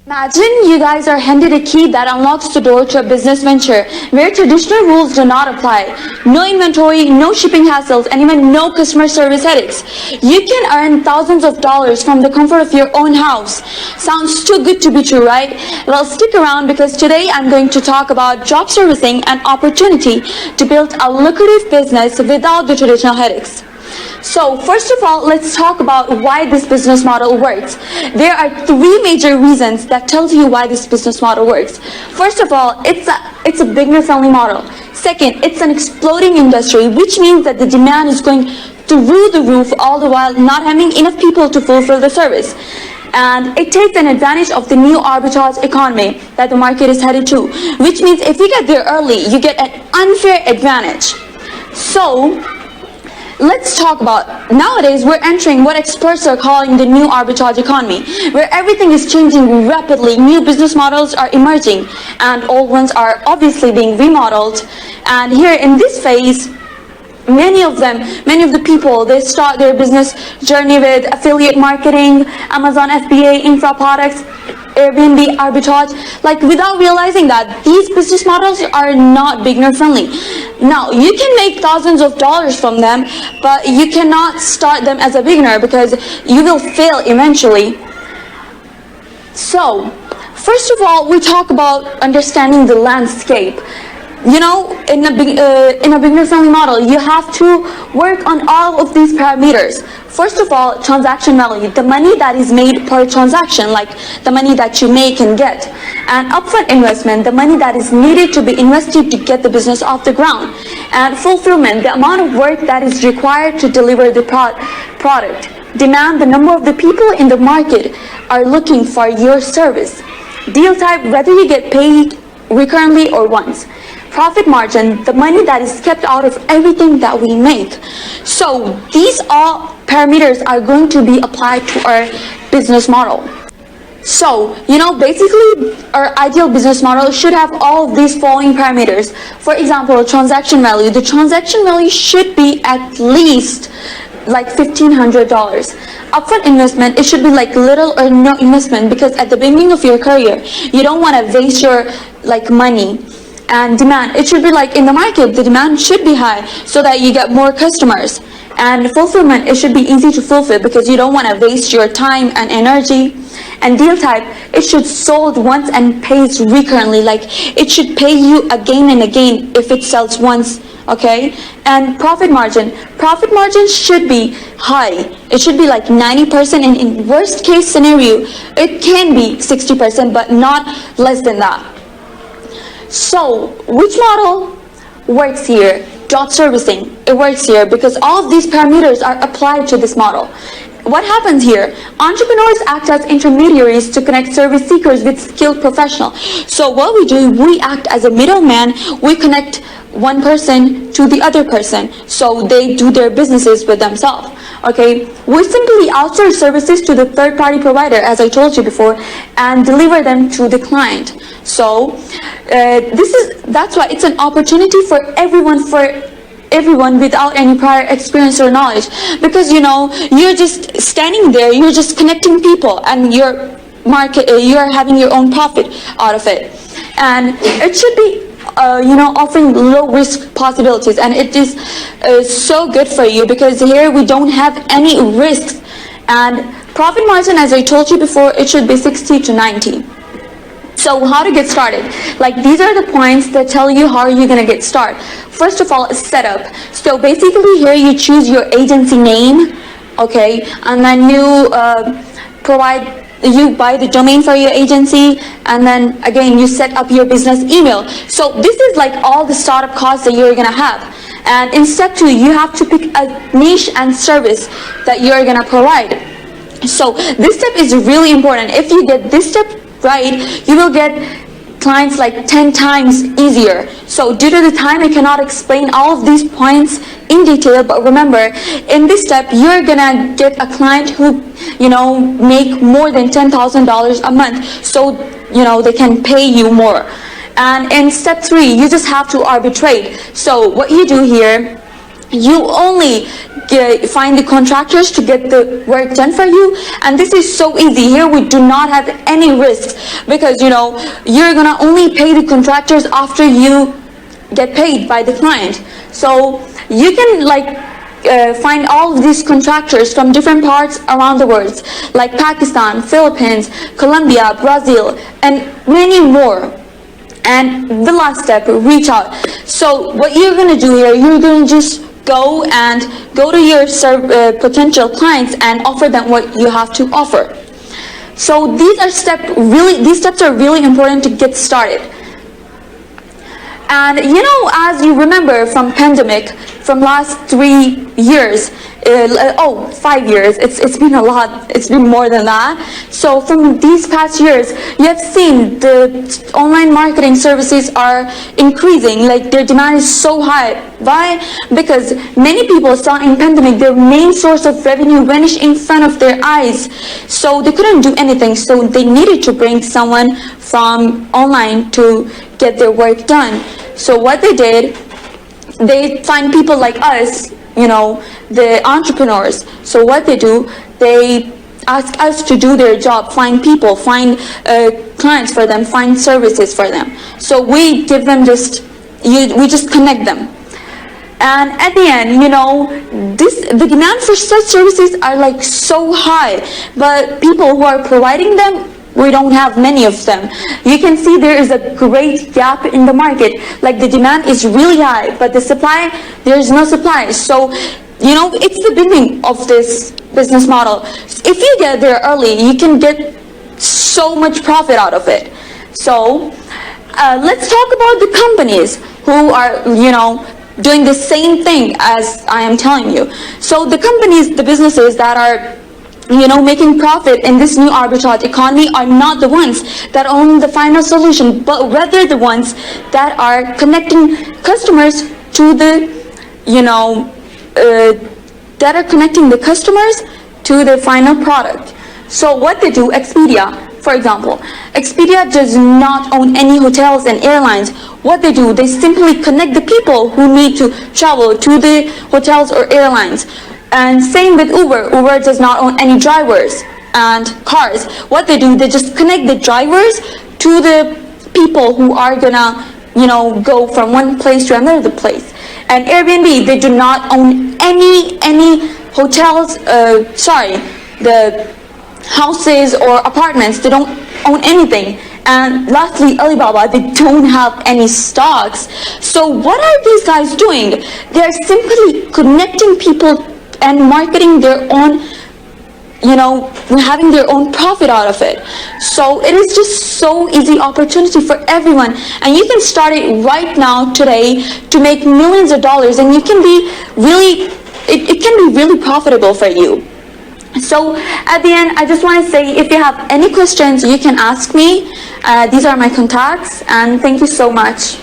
Imagine you guys are handed a key that unlocks the door to a business venture where traditional rules do not apply. No inventory, no shipping hassles, and even no customer service headaches. You can earn thousands of dollars from the comfort of your own house. Sounds too good to be true, right? Well, stick around because today I'm going to talk about job servicing and opportunity to build a lucrative business without the traditional headaches. So first of all, let's talk about why this business model works. There are three major reasons that tells you why this business model works. First of all, it's a beginner-friendly model. Second, it's an exploding industry, which means that the demand is going through the roof, all the while not having enough people to fulfill the service. And it takes an advantage of the new arbitrage economy that the market is headed to, which means if you get there early, you get an unfair advantage. So let's talk about, nowadays we're entering what experts are calling the new arbitrage economy, where everything is changing rapidly. New business models are emerging and old ones are obviously being remodeled. And here in this phase, many of the people, they start their business journey with affiliate marketing, Amazon FBA, infra products, Airbnb arbitrage, like without realizing that these business models are not beginner friendly. Now, you can make thousands of dollars from them, but you cannot start them as a beginner because you will fail eventually. So, first of all, we talk about understanding the landscape. You know, in a beginner-friendly model, you have to work on all of these parameters. First of all, transaction value, the money that is made per transaction, like the money that you make and get. And upfront investment, the money that is needed to be invested to get the business off the ground. And fulfillment, the amount of work that is required to deliver the product. Demand, the number of the people in the market are looking for your service. Deal type, whether you get paid recurrently or once. Profit margin, the money that is kept out of everything that we make. So these all parameters are going to be applied to our business model. So, you know, basically our ideal business model should have all of these following parameters. For example, transaction value. The transaction value should be at least like $1,500. Upfront investment, it should be like little or no investment because at the beginning of your career, you don't want to waste your money. And demand, it should be like in the market, the demand should be high so that you get more customers. And fulfillment, it should be easy to fulfill because you don't want to waste your time and energy. And deal type, it should sold once and pays recurrently, like it should pay you again and again if it sells once, okay? And profit margin should be high. It should be like 90%, and in worst case scenario, it can be 60%, but not less than that. So, which model works here? Job servicing, it works here because all of these parameters are applied to this model. What happens here? Entrepreneurs act as intermediaries to connect service seekers with skilled professionals. So what we do, we act as a middleman. We connect one person to the other person so they do their businesses with themselves. Okay, we simply outsource services to the third-party provider, as I told you before, and deliver them to the client. So that's why it's an opportunity for everyone without any prior experience or knowledge, because you know you're just standing there, you're just connecting people, and you're having your own profit out of it, and it should be offering low risk possibilities, and it is so good for you because here we don't have any risks. And profit margin, as I told you before, it should be 60 to 90. So how to get started? Like these are the points that tell you how you're gonna get started. First of all, setup. So basically here you choose your agency name, okay, and then you buy the domain for your agency, and then again you set up your business email. So this is like all the startup costs that you're gonna have. And in step 2, you have to pick a niche and service that you're gonna provide. So this step is really important. If you get this step right, you will get clients like 10 times easier. So due to the time, I cannot explain all of these points in detail, but remember, in this step, you're gonna get a client who, make more than $10,000 a month, so, they can pay you more. And in step 3, you just have to arbitrate. So what you do here, you only find the contractors to get the work done for you. And this is so easy. Here we do not have any risks, because you're gonna only pay the contractors after you get paid by the client. So you can find all of these contractors from different parts around the world, like Pakistan, Philippines, Colombia, Brazil, and many more. And the last step, reach out. So what you're going to do here, you're going to just go to your potential clients and offer them what you have to offer. So these steps are really important to get started. And as you remember from pandemic, from last 3 years, 5 years, it's been a lot, it's been more than that. So from these past years, you have seen the online marketing services are increasing, their demand is so high. Why? Because many people saw in pandemic their main source of revenue vanish in front of their eyes. So they couldn't do anything, so they needed to bring someone from online to get their work done. So what they did, they find people like us, the entrepreneurs. So what they do, they ask us to do their job, find people, find clients for them, find services for them. So we give them we just connect them. And at the end, the demand for such services are so high, but people who are providing them, we don't have many of them. You can see there is a great gap in the market. The demand is really high, but the supply, there's no supply. So, it's the beginning of this business model. If you get there early, you can get so much profit out of it. So, let's talk about the companies who are, doing the same thing as I am telling you. So the companies, the businesses that are making profit in this new arbitrage economy are not the ones that own the final solution, but rather the ones that are connecting customers to the, that are connecting the customers to the final product. So what they do, Expedia, for example, Expedia does not own any hotels and airlines. What they do, they simply connect the people who need to travel to the hotels or airlines. And same with Uber. Uber does not own any drivers and cars. What they do, they just connect the drivers to the people who are gonna, go from one place to another place. And Airbnb, they do not own any hotels, the houses or apartments. They don't own anything. And lastly, Alibaba, they don't have any stocks. So what are these guys doing? They are simply connecting people and marketing their own, having their own profit out of it. So it is just so easy opportunity for everyone, and you can start it right now today to make millions of dollars, and you can be really, it can be really profitable for you. So at the end, I just want to say, if you have any questions, you can ask me. These are my contacts, and thank you so much.